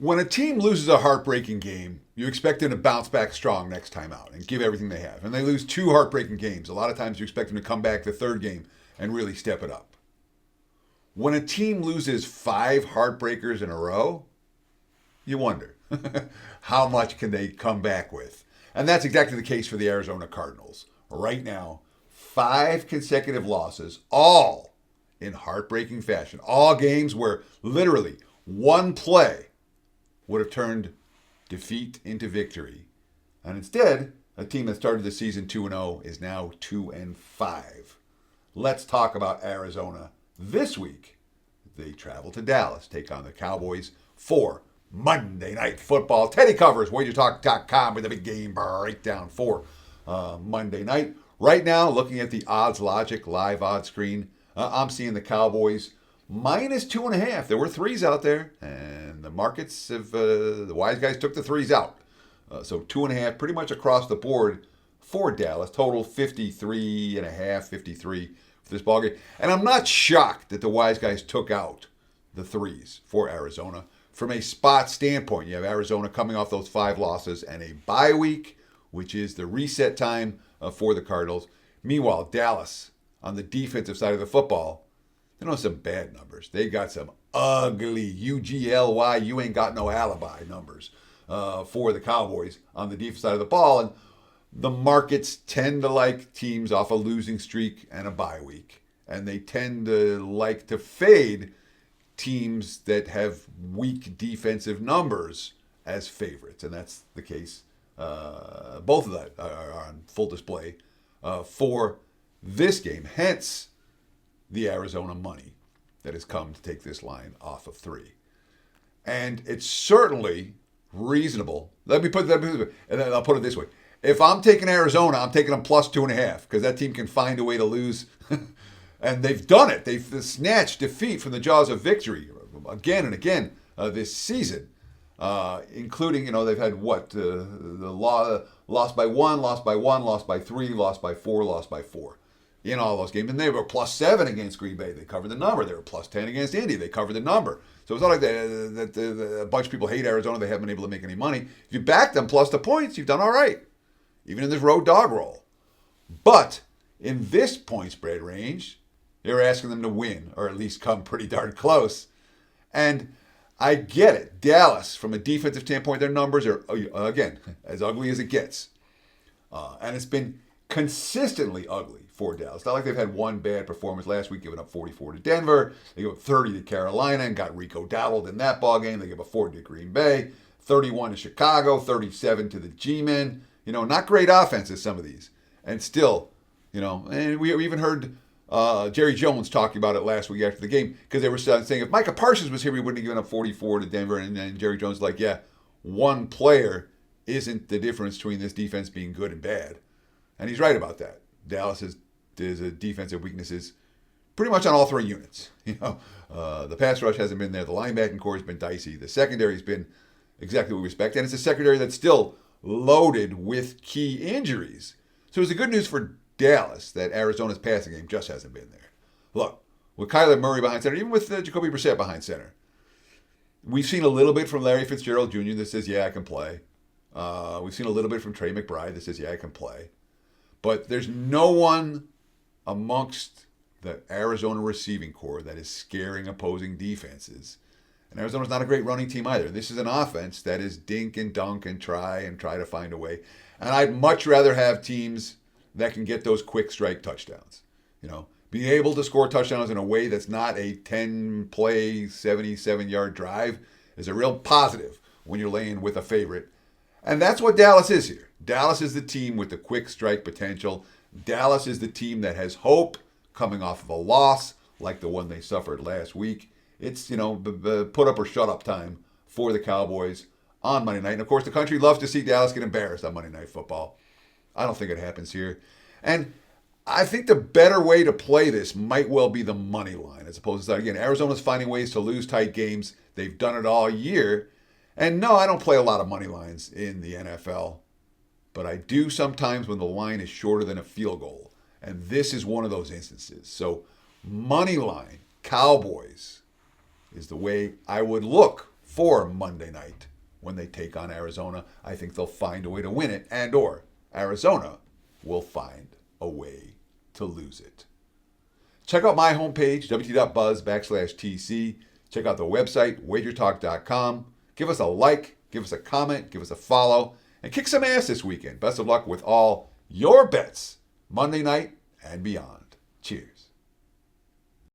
When a team loses a heartbreaking game, you expect them to bounce back strong next time out and give everything they have. And they lose 2 heartbreaking games. A lot of times you expect them to come back the third game and really step it up. When a team loses 5 heartbreakers in a row, you wonder how much can they come back with. And that's exactly the case for the Arizona Cardinals. Right now, 5 consecutive losses, all in heartbreaking fashion. All games where literally one play would have turned defeat into victory. And instead, a team that started the season 2-0 is now 2-5. Let's talk about Arizona this week. They travel to Dallas, take on the Cowboys for Monday Night Football. Teddy covers WagerTalk.com with a big game breakdown for Monday night. Right now, looking at the Odds Logic live odds screen, I'm seeing the Cowboys minus 2.5. There were 3s out there, and the markets have, the wise guys took the 3s out. So 2.5 pretty much across the board for Dallas. Total 53.5, 53 for this ballgame. And I'm not shocked that the wise guys took out the 3s for Arizona. From a spot standpoint, you have Arizona coming off those 5 losses and a bye week, which is the reset time for the Cardinals. Meanwhile, Dallas, on the defensive side of the football, they don't have some bad numbers. They got some ugly UGLY, you ain't got no alibi numbers for the Cowboys on the defensive side of the ball. And the markets tend to like teams off a losing streak and a bye week. And they tend to like to fade teams that have weak defensive numbers as favorites. And that's the case. Both of that are on full display for this game. Hence, the Arizona money that has come to take this line off of 3. And it's certainly reasonable. Let me put it, and then I'll put it this way. If I'm taking Arizona, I'm taking them plus 2.5 because that team can find a way to lose. And they've done it. They've snatched defeat from the jaws of victory again and again this season, including, they've had lost by 1, lost by 1, lost by 3, lost by 4, lost by 4 in all those games. And they were plus 7 against Green Bay. They covered the number. They were plus 10 against Indy. They covered the number. So it's not like that a bunch of people hate Arizona. They haven't been able to make any money. If you back them plus the points, you've done all right, even in this road dog roll. But in this point spread range, they're asking them to win, or at least come pretty darn close. And I get it. Dallas, from a defensive standpoint, their numbers are, again, as ugly as it gets. And it's been consistently ugly for Dallas. It's not like they've had one bad performance last week, giving up 44 to Denver. They gave up 30 to Carolina and got Rico dowdled in that ballgame. They gave up 40 to Green Bay, 31 to Chicago, 37 to the G-Men. Not great offenses, some of these. And still, and we even heard Jerry Jones talking about it last week after the game, because they were saying if Micah Parsons was here, he wouldn't have given up 44 to Denver. And Jerry Jones was like, yeah, one player isn't the difference between this defense being good and bad. And he's right about that. Dallas is a defensive weaknesses pretty much on all 3 units. The pass rush hasn't been there. The linebacking core has been dicey. The secondary has been exactly what we expect. And it's a secondary that's still loaded with key injuries. So it's the good news for Dallas that Arizona's passing game just hasn't been there. Look, with Kyler Murray behind center, even with Jacoby Brissett behind center, we've seen a little bit from Larry Fitzgerald Jr. that says, yeah, I can play. We've seen a little bit from Trey McBride that says, yeah, I can play. But there's no one amongst the Arizona receiving corps that is scaring opposing defenses. And Arizona's not a great running team either. This is an offense that is dink and dunk and try to find a way. And I'd much rather have teams that can get those quick strike touchdowns. Be able to score touchdowns in a way that's not a 10-play, 77-yard drive is a real positive when you're laying with a favorite. And that's what Dallas is here. Dallas is the team with the quick strike potential. Dallas is the team that has hope coming off of a loss like the one they suffered last week. It's, put up or shut up time for the Cowboys on Monday night. And, of course, the country loves to see Dallas get embarrassed on Monday Night Football. I don't think it happens here. And I think the better way to play this might well be the money line as opposed to, again, Arizona's finding ways to lose tight games. They've done it all year. And no, I don't play a lot of money lines in the NFL. But I do sometimes when the line is shorter than a field goal. And this is one of those instances. So money line, Cowboys, is the way I would look for Monday night when they take on Arizona. I think they'll find a way to win it, and or Arizona will find a way to lose it. Check out my homepage, wt.buzz/TC. Check out the website, wagertalk.com. Give us a like, give us a comment, give us a follow, and kick some ass this weekend. Best of luck with all your bets Monday night and beyond. Cheers.